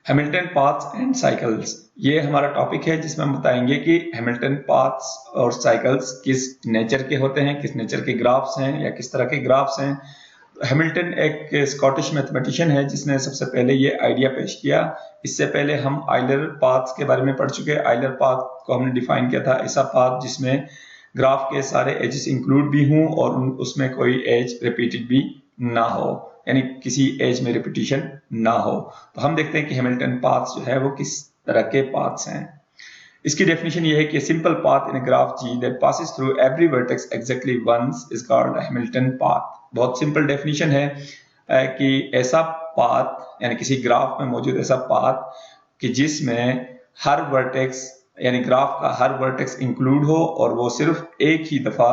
Hamilton paths and cycles, ये हमारा topic है जिसमें हम बताएंगे कि हैमिल्टन पाथ्स और साइकिल्स किस नेचर के होते हैं, किस नेचर के ग्राफ्स हैं या किस तरह के ग्राफ्स हैं। हैमिल्टन एक स्कॉटिश मैथमेटिशियन है जिसने सबसे पहले ये आइडिया पेश किया। इससे पहले हम आइलर पाथ्स के बारे में पढ़ चुके हैं। आइलर पाथ को हमने डिफाइन किया था, ऐसा पाथ जिसमें ग्राफ के सारे एजेस इंक्लूड भी हों और उसमें कोई एज रिपीटेड भी ना हो, यानी किसी एज में रिपीटिशन ना हो। तो हम देखते हैं कि हैमिल्टन पाथ्स जो है वो किस तरह के पाथ्स हैं। इसकी डेफिनेशन ये है कि simple path in graph G that passes through every vertex exactly once is called a Hamilton path। बहुत सिंपल डेफिनेशन है कि ऐसा पाथ यानी किसी ग्राफ में मौजूद ऐसा पाथ कि जिसमें हर वर्टेक्स यानी ग्राफ का हर वर्टेक्स इंक्लूड हो और वो सिर्फ एक ही दफा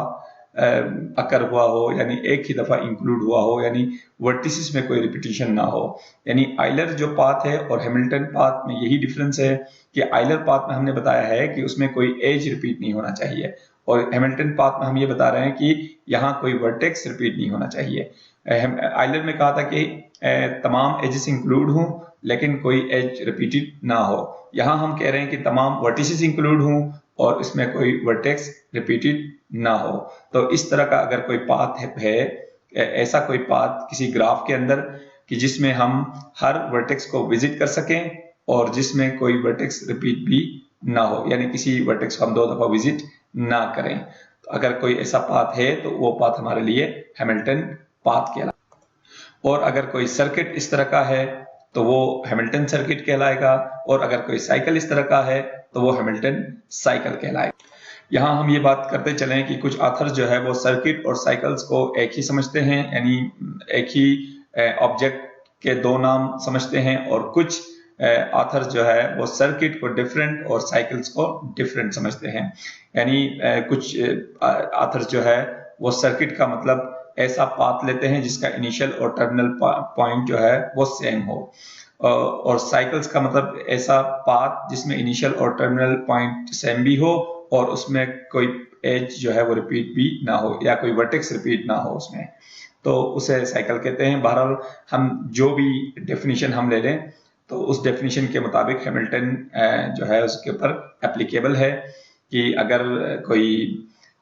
अकर हुआ हो, यानी एक ही दफा इंक्लूड हुआ हो, यानी वर्टिसेस में कोई रिपीटिशन ना हो। यानी आइलर जो पाथ है और हैमिल्टन पाथ में यही डिफरेंस है कि आइलर पाथ में हमने बताया है कि उसमें कोई एज रिपीट नहीं होना चाहिए और हैमिल्टन पाथ में हम ये बता रहे हैं कि यहाँ कोई वर्टेक्स रिपीट नहीं होना चाहिए। आइलर में कहा था कि तमाम एजेस इंक्लूड हों लेकिन कोई एज रिपीटेड ना हो। यहाँ हम कह रहे हैं कि तमाम वर्टिसेस इंक्लूड हों और इसमें कोई वर्टेक्स रिपीटेड ना हो। तो इस तरह का अगर कोई पाथ है ऐसा कोई पाथ किसी ग्राफ के अंदर कि जिसमें हम हर वर्टेक्स को विजिट कर सकें और जिसमें कोई वर्टेक्स रिपीट भी ना हो, यानी किसी वर्टेक्स को हम दो दफा विजिट ना करें। तो अगर कोई ऐसा पाथ है तो वो पाथ हमारे लिए हैमिल्टन पाथ कहलाएगा। और अगर कोई सर्किट इस तरह का है तो वो हैमिल्टन सर्किट कहलाएगा और अगर कोई साइकिल इस तरह का है तो वो हैमिल्टन साइकिल कहलाएगा। यहाँ हम ये बात करते चलें कि कुछ ऑथर्स जो है वो सर्किट और साइकिल्स को एक ही समझते हैं, यानी एक ही ऑब्जेक्ट के दो नाम समझते हैं, और कुछ ऑथर्स जो है वो सर्किट को डिफरेंट और साइकिल्स को डिफरेंट समझते हैं। यानी कुछ ऑथर्स जो है वो सर्किट का मतलब ऐसा पाथ लेते हैं जिसका इनिशियल और टर्मिनल पॉइंट जो है वो सेम हो, और साइकिल्स का मतलब ऐसा पाथ जिसमें इनिशियल और टर्मिनल पॉइंट सेम भी हो और उसमें कोई एज जो है वो रिपीट भी ना हो या कोई वर्टेक्स रिपीट ना हो उसमें, तो उसे साइकिल कहते हैं। बहरहाल हम जो भी डेफिनेशन हम ले लें तो उस डेफिनेशन के मुताबिक हैमिल्टन जो है उसके ऊपर एप्लीकेबल है कि अगर कोई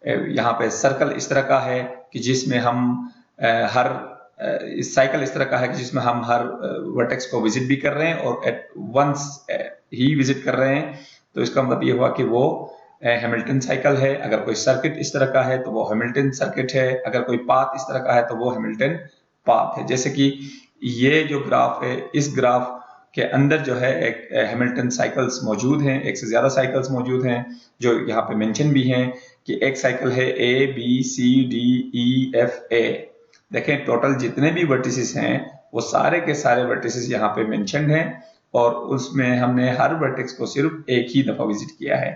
यहाँ पे सर्कल इस तरह का है कि जिसमें हम हर साइकिल इस तरह का है कि जिसमें हम हर वर्टेक्स को विजिट भी कर रहे हैं और एट वंस ही विजिट कर रहे हैं, तो इसका मतलब ये हुआ कि वो हैमिल्टन साइकिल है। अगर कोई सर्किट इस तरह का है तो वो हैमिल्टन सर्किट है। अगर कोई पाथ इस तरह का है तो वो हैमिल्टन पाथ है। जैसे कि ये जो ग्राफ है, इस ग्राफ के अंदर जो है एक हैमिल्टन साइकिल्स मौजूद हैं, एक से ज्यादा साइकिल्स मौजूद हैं जो यहाँ पे मेंशन भी हैं कि एक साइकिल है A B C D E F A. देखें टोटल जितने भी वर्टिसेस हैं वो सारे के सारे वर्टिसेस यहाँ पे मेंशन्ड हैं और उसमें हमने हर वर्टेक्स को सिर्फ एक ही दफा विजिट किया है।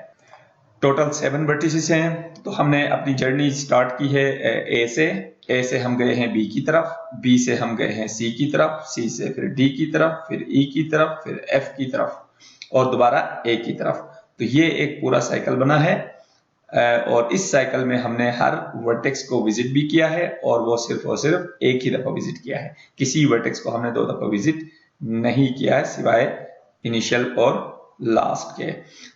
टोटल 7 वर्टिसेस हैं। तो हमने अपनी जर्नी स्टार्ट की है ए से हम गए हैं बी की तरफ, बी से हम गए हैं सी की तरफ, सी से फिर डी की तरफ, फिर ई की तरफ, फिर एफ की तरफ और दोबारा ए की तरफ। तो ये एक पूरा साइकिल बना है और इस साइकिल में हमने हर वर्टेक्स को विजिट भी किया है और वो सिर्फ एक ही दफा विजिट किया है। किसी वर्टेक्स को हमने दो दफा विजिट नहीं किया है सिवाय इनिशियल और लास्ट के।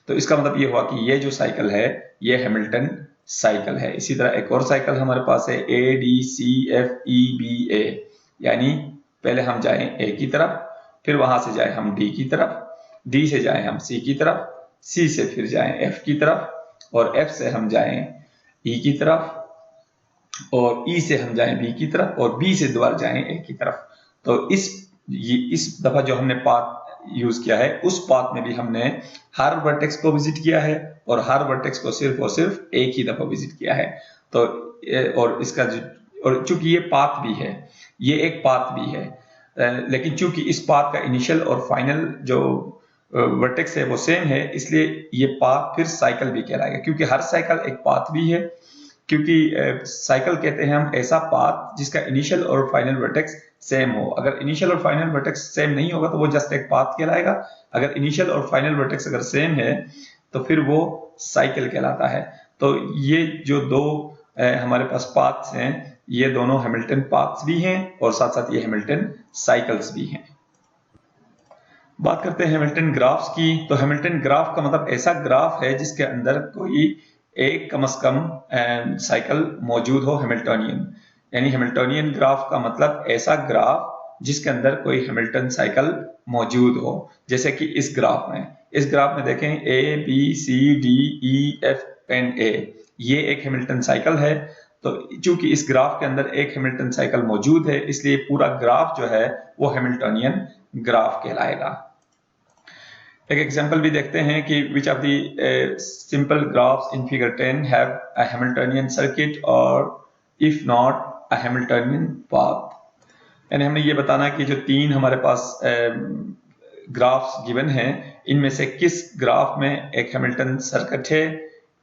तो इसका मतलब ये हुआ कि ये जो साइकिल है ये हैमिल्टन साइकिल है। इसी तरह एक और साइकिल हमारे पास है A D C F E B A, यानी पहले हम जाएं ए की तरफ, फिर वहां से जाएं हम डी की तरफ, डी से जाएं हम सी की तरफ, सी से फिर जाएं एफ की तरफ और एफ से हम जाएं ई की तरफ और ई से हम जाएं बी की तरफ और बी से दोबारा जाएं ए की तरफ। तो इस दफा जो हमने पाथ यूज किया है उस पाथ में भी हमने हर वर्टेक्स को विजिट किया है और हर वर्टेक्स को सिर्फ और सिर्फ एक ही दफा विजिट किया है। तो और इसका और चूंकि ये पाथ भी है, ये एक पाथ भी है, लेकिन चूंकि इस पाथ का इनिशियल और फाइनल जो वर्टेक्स है वो सेम है, इसलिए ये पाथ फिर साइकिल भी कहलाएगा क्योंकि हर साइकिल एक पाथ भी है। क्योंकि साइकिल कहते हैं हम ऐसा पाथ जिसका इनिशियल और फाइनल वर्टेक्स सेम हो। अगर इनिशियल और फाइनल वर्टेक्स सेम नहीं होगा तो वो जस्ट एक पाथ कहलाएगा। अगर इनिशियल और फाइनल वर्टेक्स अगर सेम है तो फिर वो साइकिल कहलाता है। तो ये जो दो हमारे पास पाथ्स हैं ये दोनों हैमिल्टन पाथ्स भी हैं और साथ साथ ये हैमिल्टन साइकिल्स भी हैं। बात करते हैं हैमिल्टन ग्राफ्स की। तो हैमिल्टन ग्राफ का मतलब ऐसा ग्राफ है जिसके अंदर कोई एक कम से कम साइकिल मौजूद हो हैमिल्टोनियन। यानी हैमिल्टोनियन ग्राफ का मतलब ऐसा ग्राफ जिसके अंदर कोई हैमिल्टन साइकिल मौजूद हो। जैसे कि इस ग्राफ में देखें A B C D E F and A, ये एक हैमिल्टन साइकिल है। तो चूंकि इस ग्राफ के अंदर एक हैमिल्टन साइकिल मौजूद है, इसलिए पूरा ग्राफ जो है वो हैमिल्टोनियन ग्राफ कहलाएगा। एक एग्जांपल भी देखते हैं कि which of the simple graphs in figure 10 have a Hamiltonian circuit और if not a Hamiltonian path. यानी हमने ये बताना कि जो तीन हमारे पास ग्राफ्स गिवन हैं, इनमें से किस ग्राफ में एक हैमिल्टन सर्किट है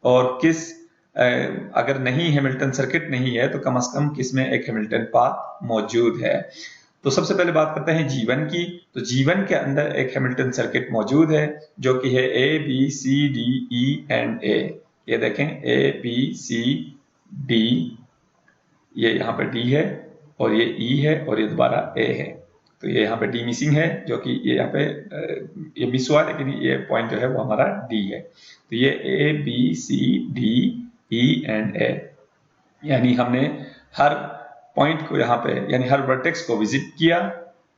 और किस अगर नहीं हैमिल्टन सर्किट नहीं है तो कम से कम किस में एक हैमिल्टन पाथ मौजूद है। तो सबसे पहले बात करते हैं जीवन की। तो जीवन के अंदर एक हैमिल्टन सर्किट मौजूद है जो कि है A B C D E and A. ये देखें ए बी सी डी, ये यहाँ पे डी है और ये ई है और ये दोबारा ए है। तो ये यहाँ पे डी मिसिंग है, जो कि ये यहाँ पे ये मिस हुआ, लेकिन ये पॉइंट जो है वो हमारा डी है। तो ये A B C D E and A, यानी हमने हर पॉइंट को यहाँ पे यानी हर वर्टेक्स को विजिट किया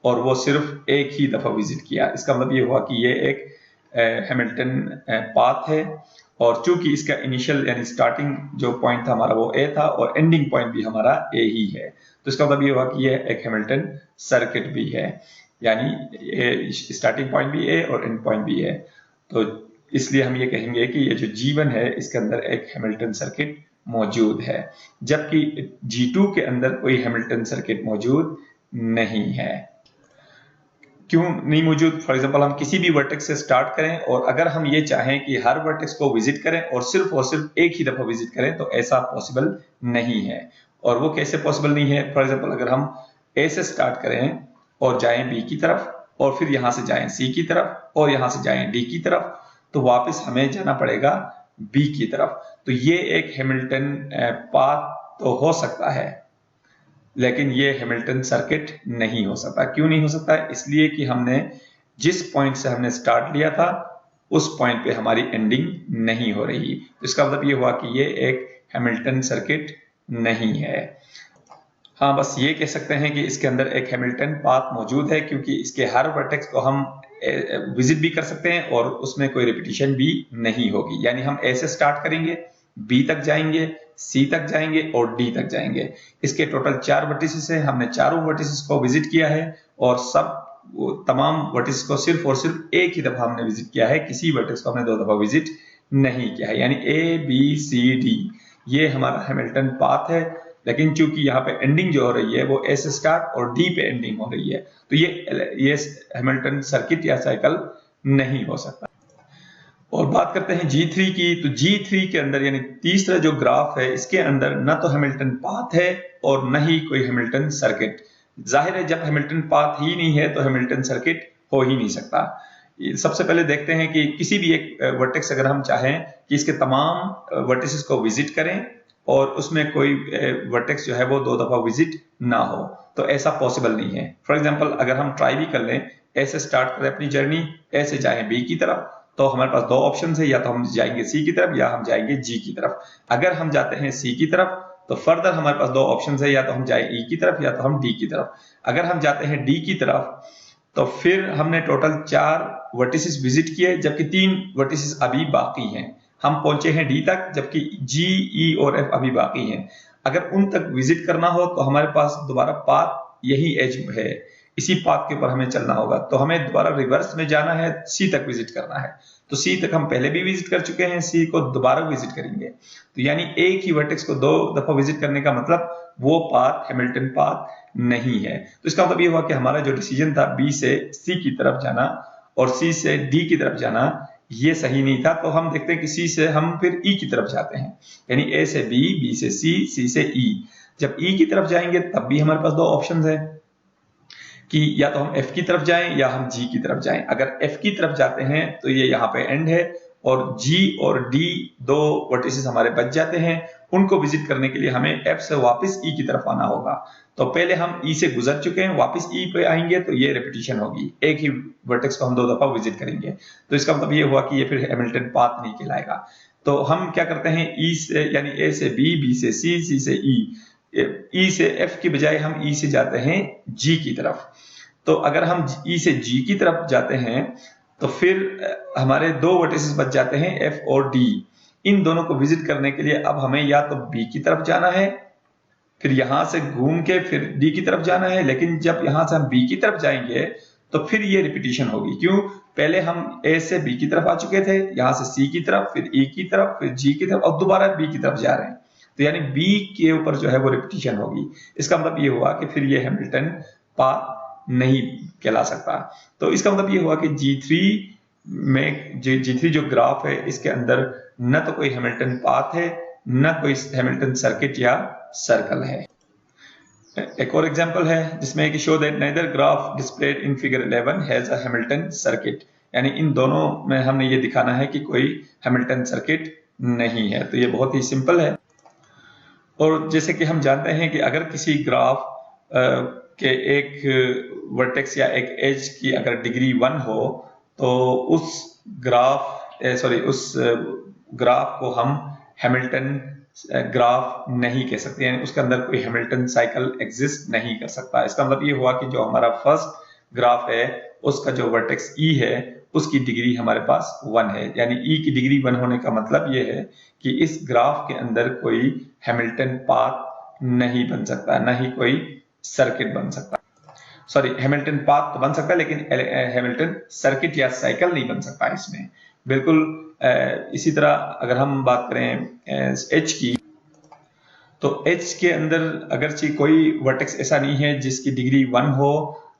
और वो सिर्फ एक ही दफा विजिट किया। इसका मतलब ये हुआ कि ये एक हैमिल्टन पाथ है। और चूंकि इसका इनिशियल यानी स्टार्टिंग जो पॉइंट था हमारा वो ए था और एंडिंग पॉइंट भी हमारा ए ही है, तो इसका मतलब ये हुआ कि ये एक हैमिल्टन सर्किट भी है, यानी स्टार्टिंग पॉइंट भी ए और एंड पॉइंट भी है। तो इसलिए हम ये कहेंगे कि ये जो जीवन है इसके अंदर एक हैमिल्टन सर्किट मौजूद है, जबकि G2 के अंदर कोई हैमिल्टन सर्किट मौजूद नहीं है। क्यों नहीं मौजूद? फॉर एग्जांपल हम किसी भी वर्टेक्स से स्टार्ट करें और अगर हम ये चाहें कि हर वर्टेक्स को विजिट करें और सिर्फ एक ही दफा विजिट करें, तो ऐसा पॉसिबल नहीं है। और वो कैसे पॉसिबल नहीं है? फॉर एग्जांपल अगर हम ए से स्टार्ट करें और जाएं बी की तरफ और फिर यहां से जाएं सी की तरफ और यहां से जाएं डी की तरफ, तो वापस हमें जाना पड़ेगा बी की तरफ। तो ये एक हैमिल्टन पाथ तो हो सकता है, लेकिन ये हैमिल्टन सर्किट नहीं हो सकता। क्यों नहीं हो सकता? इसलिए कि हमने जिस पॉइंट से हमने स्टार्ट लिया था उस पॉइंट पे हमारी एंडिंग नहीं हो रही। तो इसका मतलब ये हुआ कि ये एक हैमिल्टन सर्किट नहीं है। हाँ, बस ये कह सकते हैं कि इसके अंदर एक हैमिल्टन पाथ मौजूद है, क्योंकि इसके हर वर्टेक्स को हम विजिट भी कर सकते हैं और उसमें कोई रिपीटिशन भी नहीं होगी। यानी हम ए से स्टार्ट करेंगे, बी तक जाएंगे, सी तक जाएंगे और डी तक जाएंगे। इसके टोटल 4 वर्टिसेस हैं। हमने चारों वर्टिसेस को विजिट किया है और तमाम वर्टिसेस को सिर्फ और सिर्फ एक ही दफा हमने विजिट किया है, किसी वर्टेक्स को हमने 2 दफा विजिट नहीं किया है। यानी ए बी सी डी ये हमारा हैमिल्टन पाथ है, लेकिन चूंकि यहाँ पे एंडिंग जो हो रही है वो ए से स्टार्ट और डी पे एंडिंग हो रही है, तो ये हैमिल्टन सर्किट या साइकिल नहीं हो सकता। और बात करते हैं G3 की। तो G3 के अंदर यानी तीसरा जो ग्राफ है, इसके अंदर न तो हैमिल्टन पाथ है और न ही कोई हैमिल्टन सर्किट। जाहिर है जब हैमिल्टन पाथ ही नहीं है तो हैमिल्टन सर्किट हो ही नहीं सकता। सबसे पहले देखते हैं कि किसी भी एक वर्टेक्स अगर हम चाहें कि इसके तमाम वर्टिसेस को विजिट करें और उसमें कोई वर्टेक्स जो है वो 2 दफा विजिट ना हो, तो ऐसा पॉसिबल नहीं है। फॉर एग्जांपल अगर हम ट्राई भी कर लें, ए से स्टार्ट करें अपनी जर्नी, ए से जाएं बी की तरफ, तो हमारे पास 2 ऑप्शन है, या तो हम जाएंगे सी की तरफ या हम जाएंगे जी की तरफ। अगर हम जाते हैं सी की तरफ तो फर्दर हमारे पास 2 ऑप्शन है, या तो हम जाए ई की तरफ या तो हम डी की तरफ। अगर हम जाते हैं डी की तरफ तो फिर हमने टोटल 4 वर्टिसेस विजिट किए, जबकि 3 वर्टिसेस अभी बाकी हैं। हम पहुंचे हैं डी तक, जबकि जी ई और एफ अभी बाकी हैं। अगर उन तक विजिट करना हो तो हमारे पास दोबारा पाथ यही एज है, इसी पाथ के ऊपर हमें चलना होगा। तो हमें दोबारा रिवर्स में जाना है, सी तक विजिट करना है। तो सी तक हम पहले भी विजिट कर चुके हैं, सी को दोबारा विजिट करेंगे। तो यानी एक ही वर्टेक्स को 2 दफा विजिट करने का मतलब वो पाथ हैमिल्टन पाथ नहीं है। तो इसका मतलब ये हुआ कि हमारा जो डिसीजन था बी से सी की तरफ जाना और सी से डी की तरफ जाना, ये सही नहीं था। तो हम देखते हैं कि सी से हम फिर ई की तरफ जाते हैं, यानी ए से बी, बी से सी, सी से ई। जब ई की तरफ जाएंगे तब भी हमारे पास 2 ऑप्शन है कि या तो हम एफ की तरफ जाएं या हम जी की तरफ जाएं। अगर एफ की तरफ जाते हैं तो ये यहाँ पे एंड है और G और D दो वर्टिसेस हमारे बच जाते हैं। उनको विजिट करने के लिए हमें F से वापस E की तरफ आना होगा। तो पहले हम E से गुजर चुके हैं, वापस E पे आएंगे तो ये रिपीटिशन होगी, एक ही वर्टेक्स को हम दो दफा विजिट करेंगे। तो इसका मतलब ये हुआ कि ये फिर हैमिल्टन पाथ नहीं कहलाएगा। तो हम क्या करते हैं, E से यानी A से B, B से C, C से E से F की बजाय हम E से जाते हैं G की तरफ। तो अगर हम E से G की तरफ जाते हैं तो फिर हमारे दो वर्टिसेस बच जाते हैं F और D। इन दोनों को विजिट करने के लिए अब हमें या तो B की तरफ जाना है, फिर यहां से घूम के फिर D की तरफ जाना है। लेकिन जब यहां से हम B की तरफ जाएंगे तो फिर ये रिपीटिशन होगी। क्यों? पहले हम A से B की तरफ आ चुके थे, यहां से C की तरफ, फिर E की तरफ, फिर G की तरफ और दोबारा B की तरफ जा रहे हैं। तो यानी B के ऊपर जो है वो रिपीटिशन होगी। इसका मतलब ये हुआ कि फिर ये हैमिल्टन पाथ नहीं कहला सकता। तो इसका मतलब ये हुआ कि G3 में G3 जो ग्राफ है इसके अंदर न तो कोई हैमिल्टन पाथ है, न कोई हैमिल्टन सर्किट या सर्कल है। एक और एग्जांपल है जिसमें कि show that neither graph displayed in figure 11 has a Hamilton circuit, यानी इन दोनों में हमने ये दिखाना है कि कोई हैमिल्टन सर्किट नहीं है। तो ये बहुत ही सिंपल है। और जैसे कि हम जानते हैं कि अगर किसी ग्राफ के एक वर्टेक्स या एक एज की अगर डिग्री 1 हो तो उस ग्राफ को हम हैमिल्टन ग्राफ नहीं कह सकते, यानी उसके अंदर कोई हैमिल्टन साइकिल एग्जिस्ट नहीं कर सकता। इसका मतलब ये हुआ कि जो हमारा फर्स्ट ग्राफ है उसका जो वर्टेक्स E है उसकी डिग्री हमारे पास 1 है, यानी E की डिग्री 1 होने का मतलब ये है कि इस ग्राफ के अंदर कोई हैमिल्टन पाथ नहीं बन सकता, न ही कोई सर्किट बन सकता। सॉरी, हैमिल्टन पाथ तो बन सकता है लेकिन हैमिल्टन सर्किट या साइकिल नहीं बन सकता इसमें। बिल्कुल इसी तरह अगर हम बात करें H की, तो H के अंदर अगरचे कोई वर्टेक्स ऐसा नहीं है जिसकी डिग्री 1 हो,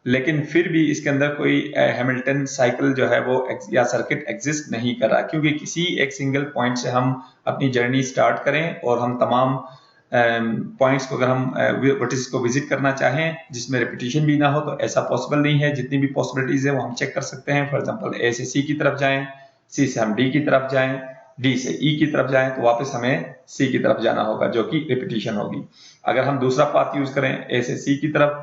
लेकिन फिर भी इसके अंदर कोई हैमिल्टन साइकिल जो है वो या सर्किट एग्जिस्ट नहीं कर रहा, क्योंकि किसी एक सिंगल पॉइंट से हम अपनी जर्नी स्टार्ट करें और हम तमाम पॉइंट्स को अगर हम वर्टिसेस को विजिट करना चाहें जिसमें रिपीटिशन भी ना हो तो ऐसा पॉसिबल नहीं है। जितनी भी पॉसिबिलिटीज है वो हम चेक कर सकते हैं। फॉर एग्जांपल A से C की तरफ जाएं, C से हम D की तरफ जाएं, D से E की तरफ जाएं तो वापस हमें C की तरफ जाना होगा जो कि रिपीटिशन होगी। अगर हम दूसरा पाथ यूज करें A से C की तरफ,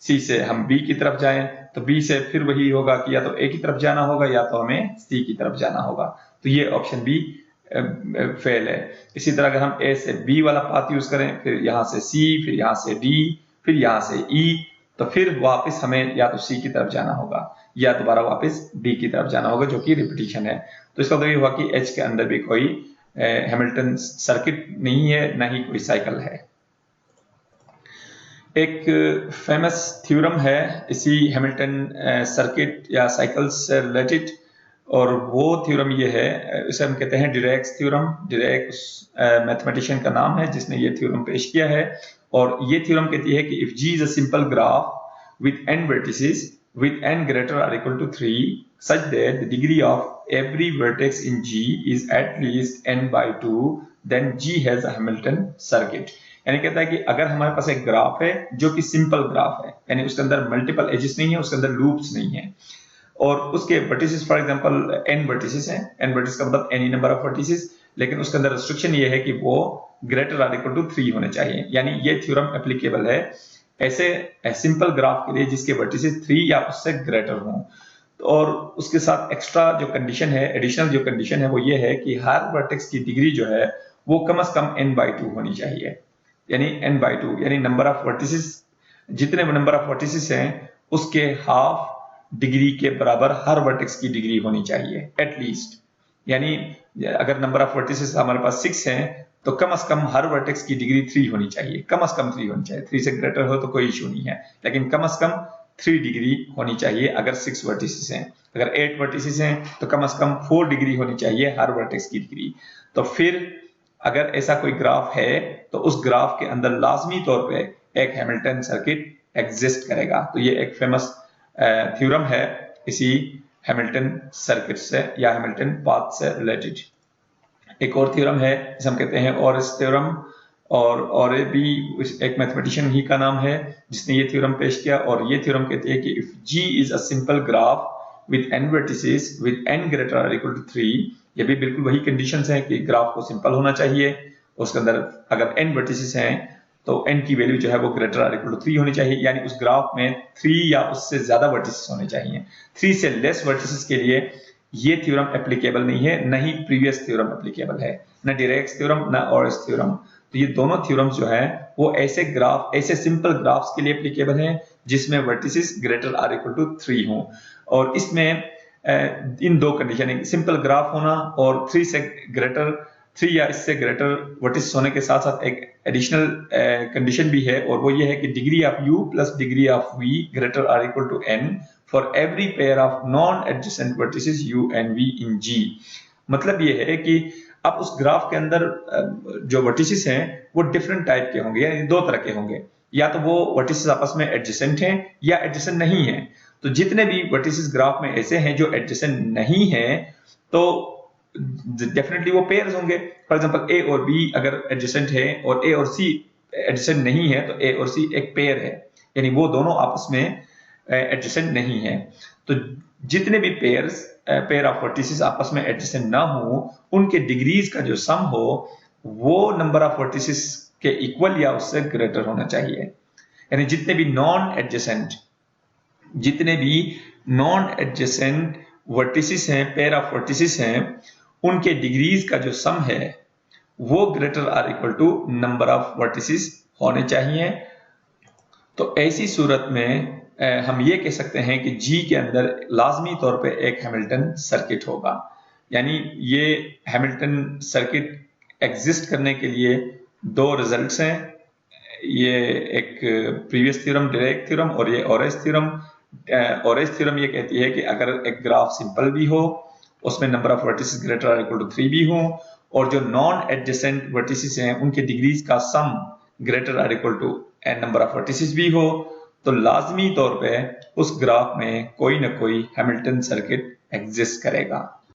C से हम B की तरफ जाएं तो B से फिर वही होगा कि या तो A की तरफ जाना होगा या तो हमें C की तरफ जाना होगा। तो ये ऑप्शन भी फेल है। इसी तरह अगर हम A से B वाला पाथ यूज करें, फिर यहाँ से C, फिर यहाँ से D, फिर यहाँ से E, तो फिर वापस हमें या तो C की तरफ जाना होगा या दोबारा वापस D की तरफ जाना होगा जो कि रिपीटिशन है। तो इसका मतलब ये हुआ कि H के अंदर भी कोई हैमिल्टन सर्किट नहीं है, ना ही कोई साइकिल है। एक फेमस थ्योरम है इसी हैमिल्टन सर्किट या साइकिल्स से रिलेटेड, और वो थ्योरम ये है, इसे हम कहते हैं डिरैक्स थ्योरम। डिरैक मैथमेटिशियन का नाम है जिसने ये थ्योरम पेश किया है। और ये थ्योरम कहती है कि if G is a simple graph with n vertices with n greater or equal to 3 such that the degree of every vertex in G is at least n by 2 then G has a Hamilton circuit। यानी कहता है कि अगर हमारे पास एक graph है जो कि सिंपल ग्राफ है, यानी उसके अंदर मल्टीपल एजेस नहीं है, उसके अंदर लूप्स नहीं है, और उसके vertices for example n vertices हैं, n वर्टिस का मतलब एनी नंबर ऑफ वर्टिसेस, लेकिन उसके अंदर रिस्ट्रिक्शन ये है कि वो ग्रेटर और इक्वल टू 3 होने चाहिए। यानी ये थ्योरम एप्लीकेबल है ऐसे सिंपल ग्राफ के लिए जिसके वर्टिसेस 3 या उससे ग्रेटर हों। और उसके साथ एक्स्ट्रा जो कंडीशन है, एडिशनल जो कंडीशन है वो ये है कि हर वर्टेक्स की डिग्री जो है वो कम से कम n/2 होनी चाहिए। यानी n/2 यानी नंबर ऑफ वर्टिसेस, जितने नंबर ऑफ वर्टिसेस हैं उसके हाफ डिग्री के बराबर हर वर्टेक्स की डिग्री होनी चाहिए एटलीस्ट। यानी अगर नंबर ऑफ वर्टिसेस हमारे पास 6 हैं तो कम से कम हर वर्टेक्स की डिग्री 3 होनी चाहिए, कम से कम 3 होनी चाहिए। 3 से ग्रेटर हो तो कोई इशू नहीं है, लेकिन कम से कम 3 डिग्री होनी चाहिए अगर 6 वर्टिसेस हैं। अगर 8 वर्टिसेस हैं तो कम से कम 4 डिग्री होनी चाहिए हर वर्टेक्स की डिग्री। तो फिर अगर ऐसा कोई ग्राफ है तो उस ग्राफ के अंदर लाजमी तौर पे एक हैमिल्टन सर्किट एग्जिस्ट करेगा। तो ये एक फेमस थ्योरम है इसी हैमिल्टन सर्किट से या हैमिल्टन पाथ से रिलेटेड। एक और थ्योरम है जिसे हम कहते हैं ऑरिस थ्योरम, और भी एक मैथमेटिशियन ही का नाम है जिसने ये थ्योरम पेश किया। और ये थ्योरम कहती है कि if G is a simple graph with n vertices with n greater or equal to 3, ये भी बिल्कुल वही कंडीशंस हैं कि ग्राफ को सिंपल होना चाहिए, उसके अंदर अगर n वर्टिसेस हैं तो n की वैल्यू जो है वो ग्रेटर आर इक्वल टू 3 होनी चाहिए, यानी उस ग्राफ में 3 या उससे ज्यादा वर्टिसेस होने चाहिए। 3 से लेस वर्टिसेस के लिए ये थ्योरम एप्लीकेबल नहीं है, न ही प्रीवियस थ्योरम एप्लीकेबल है, न डायरेक्ट थ्योरम न ओरेस थ्योरम। तो ये दोनों थ्योरम्स जो है वो ऐसे ग्राफ, ऐसे सिंपल ग्राफ्स के लिए एप्लीकेबल हैं जिसमें vertices greater or equal to 3 हो। और इसमें इन दो कंडीशन, सिंपल ग्राफ होना और 3 से ग्रेटर, 3 या इससे ग्रेटर वर्टिसेस होने के साथ साथ एक एडिशनल कंडीशन भी है, और वो ये है कि degree of u plus degree of v greater or equal to n for every pair of non adjacent vertices u and v in G। मतलब ये है कि अब उस ग्राफ के अंदर जो वर्टिसेस हैं वो डिफरेंट टाइप के होंगे, यानी दो तरह के होंगे, या तो वो वर्टिसेस आपस में एडजेसेंट हैं या एडजेसेंट नहीं है। तो जितने भी वर्टिसेस ग्राफ में ऐसे हैं जो एडजेसेंट नहीं है तो डेफिनेटली वो पेयर्स होंगे। फॉर एग्जांपल a और b अगर एडजेसेंट है और a और c एडजेसेंट नहीं है तो a और c एक पेयर है, यानी वो दोनों आपस में एडजेसेंट नहीं है। तो जितने भी पेयर ऑफ वर्टिसेस आपस में एडजेसेंट ना हो उनके डिग्रीज का जो सम हो वो नंबर ऑफ वर्टिसेस के इक्वल या उससे ग्रेटर होना चाहिए। यानी जितने भी नॉन एडजेसेंट वर्टिसेस हैं, पेयर ऑफ वर्टिसेस हैं, उनके डिग्रीज का जो सम है वो greater or equal to number of vertices होने चाहिए। तो ऐसी सूरत में हम ये कह सकते हैं कि G के अंदर लाजमी तौर पे एक हैमिल्टन सर्किट होगा। यानी ये हैमिल्टन सर्किट एग्जिस्ट करने के लिए दो रिजल्ट्स हैं, ये एक प्रीवियस थ्योरम डायरेक्ट थ्योरम और ये ओरेस थ्योरम। ओरेस थ्योरम ये कहती है कि अगर एक ग्राफ सिंपल भी हो, उसमें number of vertices greater or equal to 3 भी हो, और जो नॉन एडजेसेंट वर्टिसेस हैं उनके डिग्रीज का sum greater or equal to n number of vertices भी हो, तो लाजमी तौर पे उस ग्राफ में कोई ना कोई हैमिल्टन सर्किट एग्जिस्ट करेगा।